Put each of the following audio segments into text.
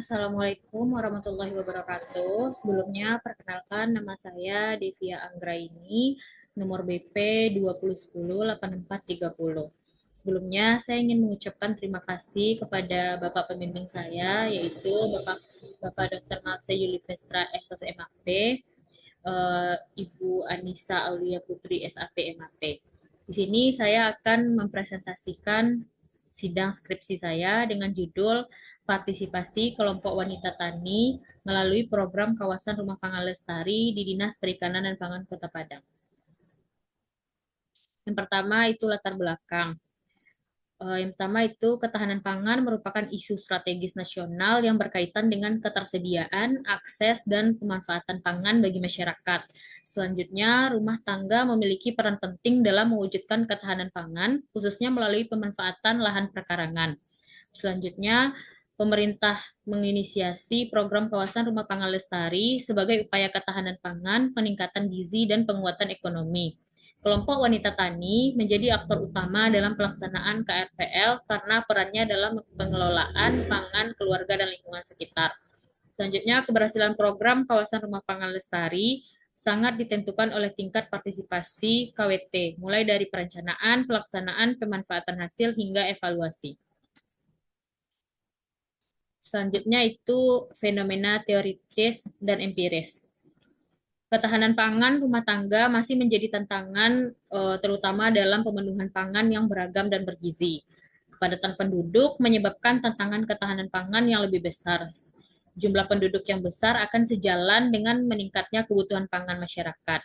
Assalamualaikum warahmatullahi wabarakatuh. Sebelumnya, perkenalkan nama saya Devia Anggraini, nomor BP 2010-8430. Sebelumnya, saya ingin mengucapkan terima kasih kepada Bapak pembimbing saya, yaitu Bapak Dr. Malse Yulivestra SOS MAP, Ibu Anissa Aulia Putri SAP MAP. Di sini saya akan mempresentasikan sidang skripsi saya dengan judul Partisipasi Kelompok Wanita Tani melalui program Kawasan Rumah Pangan Lestari di Dinas Perikanan dan Pangan Kota Padang. Yang pertama itu latar belakang. Yang pertama itu ketahanan pangan merupakan isu strategis nasional yang berkaitan dengan ketersediaan, akses, dan pemanfaatan pangan bagi masyarakat. Selanjutnya, rumah tangga memiliki peran penting dalam mewujudkan ketahanan pangan, khususnya melalui pemanfaatan lahan perkarangan. Selanjutnya, pemerintah menginisiasi program kawasan rumah pangan lestari sebagai upaya ketahanan pangan, peningkatan gizi, dan penguatan ekonomi. Kelompok wanita tani menjadi aktor utama dalam pelaksanaan KRPL karena perannya dalam pengelolaan pangan keluarga dan lingkungan sekitar. Selanjutnya, keberhasilan program kawasan rumah pangan lestari sangat ditentukan oleh tingkat partisipasi KWT, mulai dari perencanaan, pelaksanaan, pemanfaatan hasil, hingga evaluasi. Selanjutnya itu fenomena teoritis dan empiris. Ketahanan pangan rumah tangga masih menjadi tantangan terutama dalam pemenuhan pangan yang beragam dan bergizi. Kepadatan penduduk menyebabkan tantangan ketahanan pangan yang lebih besar. Jumlah penduduk yang besar akan sejalan dengan meningkatnya kebutuhan pangan masyarakat.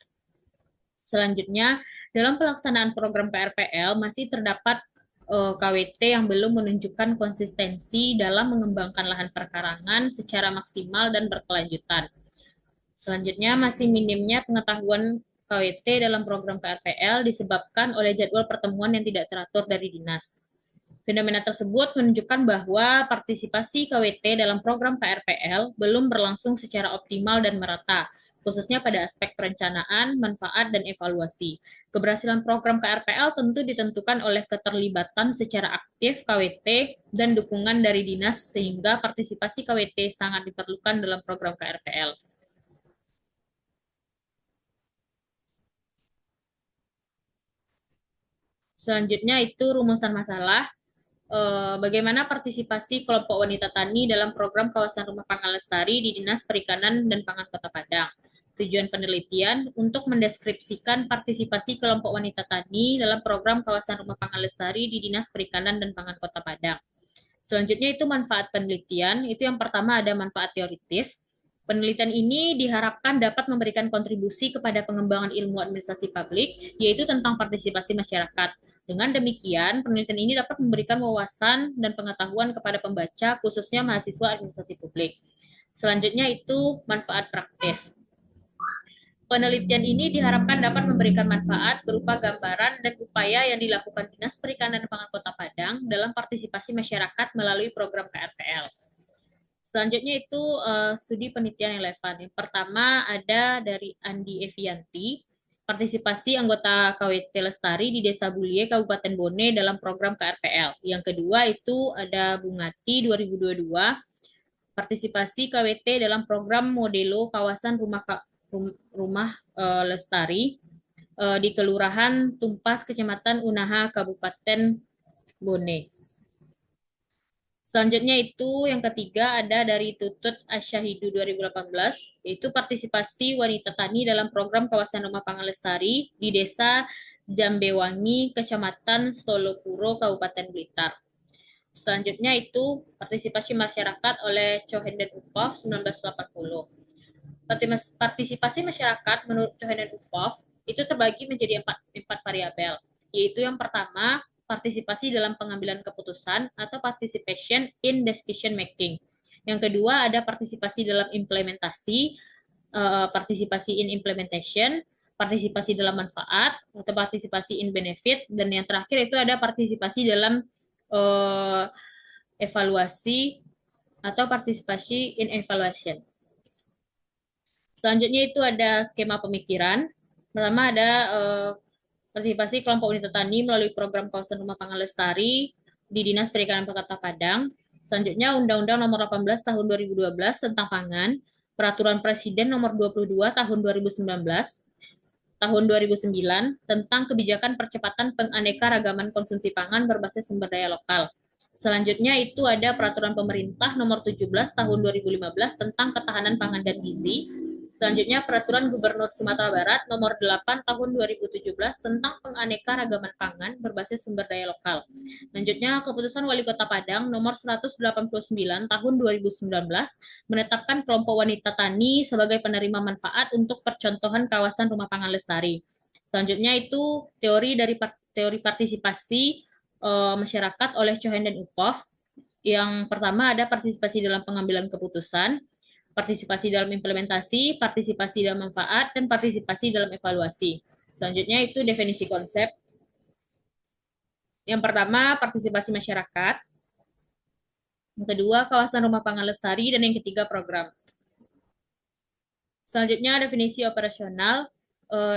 Selanjutnya, dalam pelaksanaan program KRPL masih terdapat KWT yang belum menunjukkan konsistensi dalam mengembangkan lahan perkarangan secara maksimal dan berkelanjutan. Selanjutnya, masih minimnya pengetahuan KWT dalam program KRPL disebabkan oleh jadwal pertemuan yang tidak teratur dari dinas. Fenomena tersebut menunjukkan bahwa partisipasi KWT dalam program KRPL belum berlangsung secara optimal dan merata, khususnya pada aspek perencanaan, manfaat, dan evaluasi. Keberhasilan program KRPL tentu ditentukan oleh keterlibatan secara aktif KWT dan dukungan dari dinas, sehingga partisipasi KWT sangat diperlukan dalam program KRPL. Selanjutnya itu rumusan masalah. Bagaimana partisipasi kelompok wanita tani dalam program kawasan rumah pangan lestari di Dinas Perikanan dan Pangan Kota Padang. Tujuan penelitian untuk mendeskripsikan partisipasi kelompok wanita tani dalam program kawasan rumah pangan lestari di Dinas Perikanan dan Pangan Kota Padang. Selanjutnya itu manfaat penelitian. Itu yang pertama ada manfaat teoritis. Penelitian ini diharapkan dapat memberikan kontribusi kepada pengembangan ilmu administrasi publik, yaitu tentang partisipasi masyarakat. Dengan demikian, penelitian ini dapat memberikan wawasan dan pengetahuan kepada pembaca, khususnya mahasiswa administrasi publik. Selanjutnya itu manfaat praktis. Penelitian ini diharapkan dapat memberikan manfaat berupa gambaran dan upaya yang dilakukan Dinas Perikanan dan Pangan Kota Padang dalam partisipasi masyarakat melalui program KRPL. Selanjutnya itu studi penelitian yang relevan. Yang pertama ada dari Andi Evianti, partisipasi anggota KWT Lestari di Desa Bulie, Kabupaten Bone dalam program KRPL. Yang kedua itu ada Bungati 2022, partisipasi KWT dalam program Modelo Kawasan Rumah Lestari di Kelurahan Tumpas, Kecamatan Unaha, Kabupaten Bone. Selanjutnya itu yang ketiga ada dari Tutut Asyahidu 2018, yaitu partisipasi wanita tani dalam program kawasan rumah pangan lestari di Desa Jambewangi, Kecamatan Solopuro, Kabupaten Blitar. Selanjutnya itu partisipasi masyarakat oleh Cohenden Upov 1980. Partisipasi masyarakat menurut Cohenden Upov itu terbagi menjadi empat variabel, yaitu yang pertama partisipasi dalam pengambilan keputusan atau participation in decision making. Yang kedua ada partisipasi dalam implementasi, partisipasi in implementation, partisipasi dalam manfaat atau partisipasi in benefit, dan yang terakhir itu ada partisipasi dalam evaluasi atau partisipasi in evaluation. Selanjutnya itu ada skema pemikiran. Pertama ada partisipasi kelompok wanita tani melalui program kawasan rumah pangan lestari di Dinas Perikanan Kota Padang. Selanjutnya Undang-Undang Nomor 18 Tahun 2012 tentang Pangan, Peraturan Presiden Nomor 22 Tahun 2019, Tahun 2009 tentang kebijakan percepatan penganekaragaman konsumsi pangan berbasis sumber daya lokal. Selanjutnya itu ada Peraturan Pemerintah Nomor 17 Tahun 2015 tentang ketahanan pangan dan gizi. Selanjutnya Peraturan Gubernur Sumatera Barat Nomor 8 Tahun 2017 tentang penganekaragaman pangan berbasis sumber daya lokal. Selanjutnya Keputusan Wali Kota Padang Nomor 189 Tahun 2019 menetapkan kelompok wanita tani sebagai penerima manfaat untuk percontohan kawasan rumah pangan lestari. Selanjutnya itu teori partisipasi masyarakat oleh Cohen dan Uphoff. Yang pertama ada partisipasi dalam pengambilan keputusan, partisipasi dalam implementasi, partisipasi dalam manfaat, dan partisipasi dalam evaluasi. Selanjutnya itu definisi konsep. Yang pertama, partisipasi masyarakat. Yang kedua, kawasan rumah pangan lestari. Dan yang ketiga, program. Selanjutnya, definisi operasional.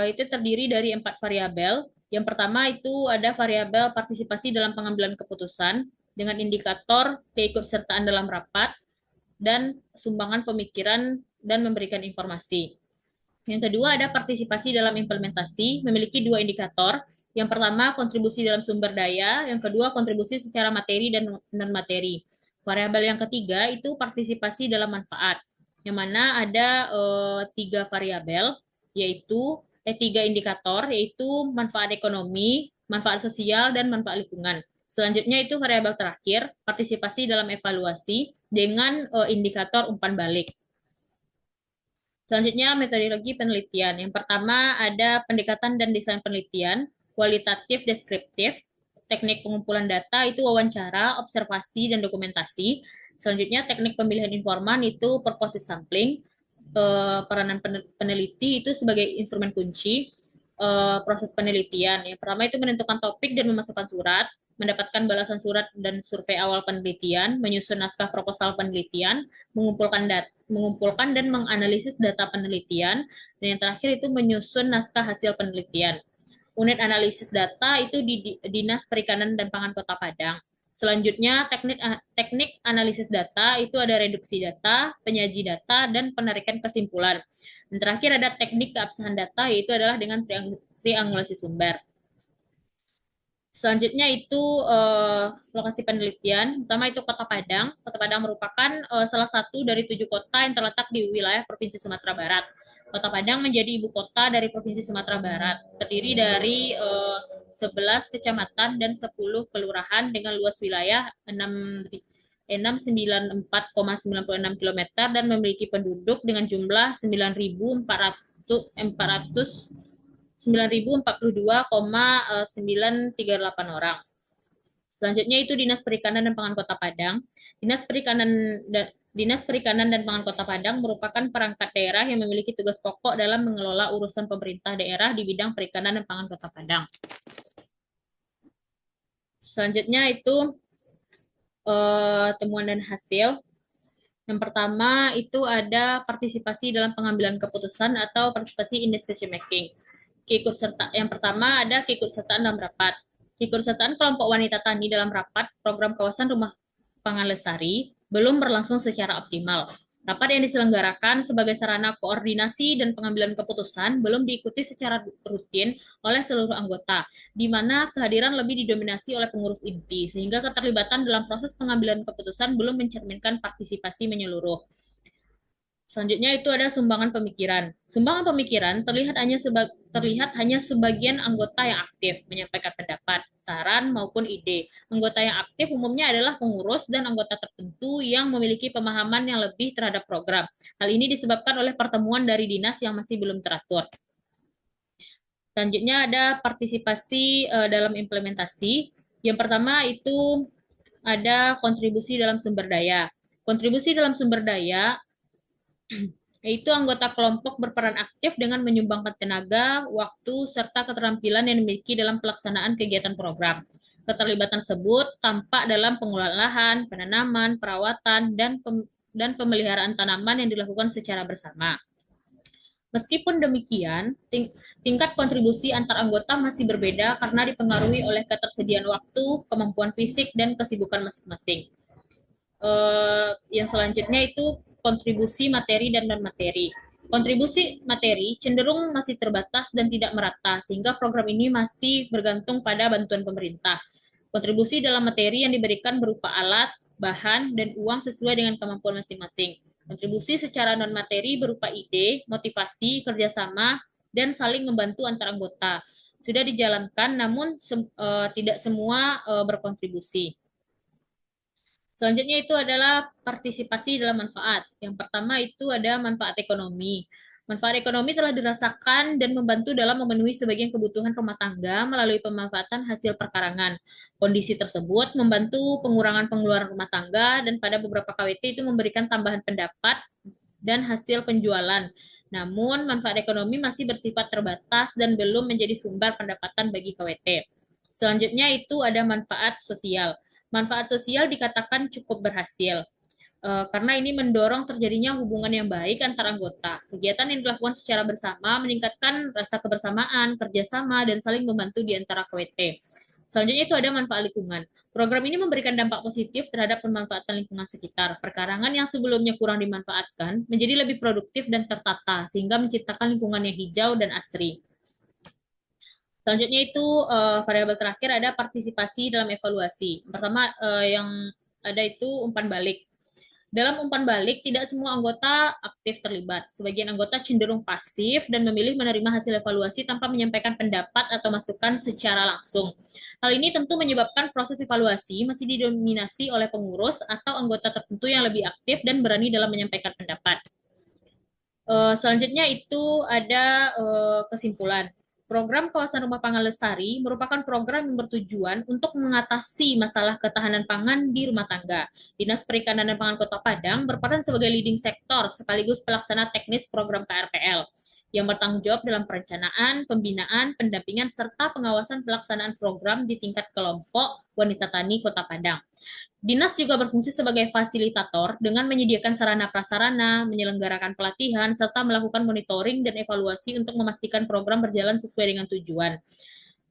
Itu terdiri dari 4 variabel. Yang pertama itu ada variabel partisipasi dalam pengambilan keputusan dengan indikator keikutsertaan dalam rapat, dan sumbangan pemikiran dan memberikan informasi. Yang kedua ada partisipasi dalam implementasi, memiliki 2 indikator. Yang pertama kontribusi dalam sumber daya, yang kedua kontribusi secara materi dan non-materi. Variabel yang ketiga itu partisipasi dalam manfaat, yang mana ada 3 variabel, yaitu 3 indikator, yaitu manfaat ekonomi, manfaat sosial, dan manfaat lingkungan. Selanjutnya itu variabel terakhir, partisipasi dalam evaluasi dengan indikator umpan balik. Selanjutnya metodologi penelitian. Yang pertama ada pendekatan dan desain penelitian, kualitatif deskriptif, teknik pengumpulan data itu wawancara, observasi, dan dokumentasi. Selanjutnya teknik pemilihan informan itu purpose sampling, peranan peneliti itu sebagai instrumen kunci, proses penelitian. Yang pertama itu menentukan topik dan memasukkan surat, mendapatkan balasan surat dan survei awal penelitian, menyusun naskah proposal penelitian, mengumpulkan dan menganalisis data penelitian, dan yang terakhir itu menyusun naskah hasil penelitian. Unit analisis data itu di Dinas Perikanan dan Pangan Kota Padang. Selanjutnya teknik analisis data itu ada reduksi data, penyaji data, dan penarikan kesimpulan. Dan terakhir ada teknik keabsahan data, yaitu adalah dengan triangulasi sumber. Selanjutnya itu lokasi penelitian. Pertama itu Kota Padang. Kota Padang merupakan salah satu dari 7 kota yang terletak di wilayah Provinsi Sumatera Barat. Kota Padang menjadi ibu kota dari Provinsi Sumatera Barat. Terdiri dari 11 kecamatan dan 10 kelurahan dengan luas wilayah 694,96 km dan memiliki penduduk dengan jumlah 9.042,938 orang. Selanjutnya itu Dinas Perikanan dan Pangan Kota Padang. Dinas Perikanan dan Pangan Kota Padang merupakan perangkat daerah yang memiliki tugas pokok dalam mengelola urusan pemerintah daerah di bidang perikanan dan pangan Kota Padang. Selanjutnya itu temuan dan hasil. Yang pertama itu ada partisipasi dalam pengambilan keputusan atau partisipasi in decision making. Yang pertama ada keikutsertaan dalam rapat. Keikutsertaan kelompok wanita tani dalam rapat program kawasan rumah pangan lestari belum berlangsung secara optimal. Rapat yang diselenggarakan sebagai sarana koordinasi dan pengambilan keputusan belum diikuti secara rutin oleh seluruh anggota, di mana kehadiran lebih didominasi oleh pengurus inti, sehingga keterlibatan dalam proses pengambilan keputusan belum mencerminkan partisipasi menyeluruh. Selanjutnya itu ada sumbangan pemikiran. Sumbangan pemikiran terlihat hanya sebagian anggota yang aktif menyampaikan pendapat, saran maupun ide. Anggota yang aktif umumnya adalah pengurus dan anggota tertentu yang memiliki pemahaman yang lebih terhadap program. Hal ini disebabkan oleh pertemuan dari dinas yang masih belum teratur. Selanjutnya ada partisipasi dalam implementasi. Yang pertama itu ada kontribusi dalam sumber daya. Kontribusi dalam sumber daya yaitu anggota kelompok berperan aktif dengan menyumbangkan tenaga, waktu, serta keterampilan yang dimiliki dalam pelaksanaan kegiatan program. Keterlibatan tersebut tampak dalam pengolahan lahan, penanaman, perawatan, dan pemeliharaan tanaman yang dilakukan secara bersama. Meskipun demikian, tingkat kontribusi antar anggota masih berbeda karena dipengaruhi oleh ketersediaan waktu, kemampuan fisik, dan kesibukan masing-masing. Yang selanjutnya itu kontribusi materi dan non-materi. Kontribusi materi cenderung masih terbatas dan tidak merata, sehingga program ini masih bergantung pada bantuan pemerintah. Kontribusi dalam materi yang diberikan berupa alat, bahan, dan uang sesuai dengan kemampuan masing-masing. Kontribusi secara non-materi berupa ide, motivasi, kerjasama, dan saling membantu antar anggota. Sudah dijalankan, namun tidak semua berkontribusi. Selanjutnya itu adalah partisipasi dalam manfaat. Yang pertama itu ada manfaat ekonomi. Manfaat ekonomi telah dirasakan dan membantu dalam memenuhi sebagian kebutuhan rumah tangga melalui pemanfaatan hasil perkarangan. Kondisi tersebut membantu pengurangan pengeluaran rumah tangga dan pada beberapa KWT itu memberikan tambahan pendapat dan hasil penjualan. Namun, manfaat ekonomi masih bersifat terbatas dan belum menjadi sumber pendapatan bagi KWT. Selanjutnya itu ada manfaat sosial. Manfaat sosial dikatakan cukup berhasil karena ini mendorong terjadinya hubungan yang baik antar anggota. Kegiatan yang dilakukan secara bersama meningkatkan rasa kebersamaan, kerjasama, dan saling membantu di antara KWT. Selanjutnya itu ada manfaat lingkungan. Program ini memberikan dampak positif terhadap pemanfaatan lingkungan sekitar. Perkarangan yang sebelumnya kurang dimanfaatkan menjadi lebih produktif dan tertata, sehingga menciptakan lingkungan yang hijau dan asri. Selanjutnya itu variabel terakhir ada partisipasi dalam evaluasi. Pertama yang ada itu umpan balik. Dalam umpan balik, tidak semua anggota aktif terlibat. Sebagian anggota cenderung pasif dan memilih menerima hasil evaluasi tanpa menyampaikan pendapat atau masukan secara langsung. Hal ini tentu menyebabkan proses evaluasi masih didominasi oleh pengurus atau anggota tertentu yang lebih aktif dan berani dalam menyampaikan pendapat. Selanjutnya itu ada kesimpulan. Program Kawasan Rumah Pangan Lestari merupakan program yang bertujuan untuk mengatasi masalah ketahanan pangan di rumah tangga. Dinas Perikanan dan Pangan Kota Padang berperan sebagai leading sektor sekaligus pelaksana teknis program KRPL yang bertanggung jawab dalam perencanaan, pembinaan, pendampingan, serta pengawasan pelaksanaan program di tingkat kelompok wanita tani Kota Padang. Dinas juga berfungsi sebagai fasilitator dengan menyediakan sarana prasarana, menyelenggarakan pelatihan, serta melakukan monitoring dan evaluasi untuk memastikan program berjalan sesuai dengan tujuan.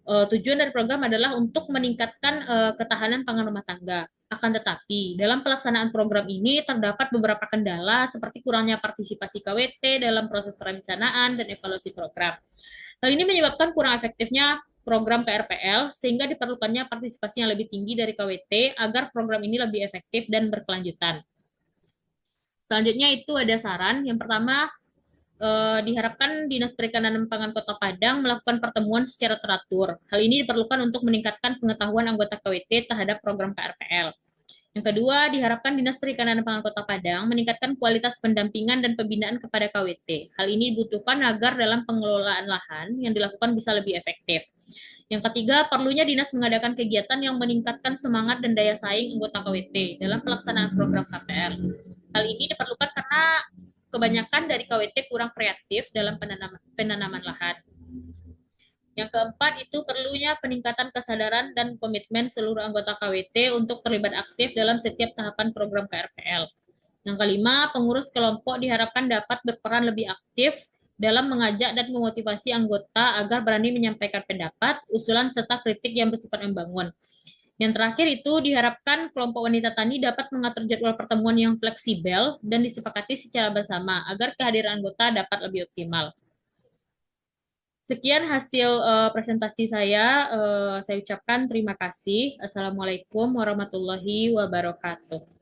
Tujuan dari program adalah untuk meningkatkan ketahanan pangan rumah tangga. Akan tetapi, dalam pelaksanaan program ini terdapat beberapa kendala seperti kurangnya partisipasi KWT dalam proses perencanaan dan evaluasi program. Hal ini menyebabkan kurang efektifnya program KRPL sehingga diperlukannya partisipasi yang lebih tinggi dari KWT agar program ini lebih efektif dan berkelanjutan. Selanjutnya itu ada saran. Yang pertama, diharapkan Dinas Perikanan dan Pangan Kota Padang melakukan pertemuan secara teratur. Hal ini diperlukan untuk meningkatkan pengetahuan anggota KWT terhadap program KRPL. Yang kedua, diharapkan Dinas Perikanan dan Pangan Kota Padang meningkatkan kualitas pendampingan dan pembinaan kepada KWT. Hal ini dibutuhkan agar dalam pengelolaan lahan yang dilakukan bisa lebih efektif. Yang ketiga, perlunya Dinas mengadakan kegiatan yang meningkatkan semangat dan daya saing anggota KWT dalam pelaksanaan program KPR. Hal ini diperlukan karena kebanyakan dari KWT kurang kreatif dalam penanaman lahan. Yang keempat itu perlunya peningkatan kesadaran dan komitmen seluruh anggota KWT untuk terlibat aktif dalam setiap tahapan program KRPL. Yang kelima, pengurus kelompok diharapkan dapat berperan lebih aktif dalam mengajak dan memotivasi anggota agar berani menyampaikan pendapat, usulan, serta kritik yang bersifat membangun. Yang terakhir itu diharapkan kelompok wanita tani dapat mengatur jadwal pertemuan yang fleksibel dan disepakati secara bersama agar kehadiran anggota dapat lebih optimal. Sekian hasil presentasi saya. Saya ucapkan terima kasih. Assalamualaikum warahmatullahi wabarakatuh.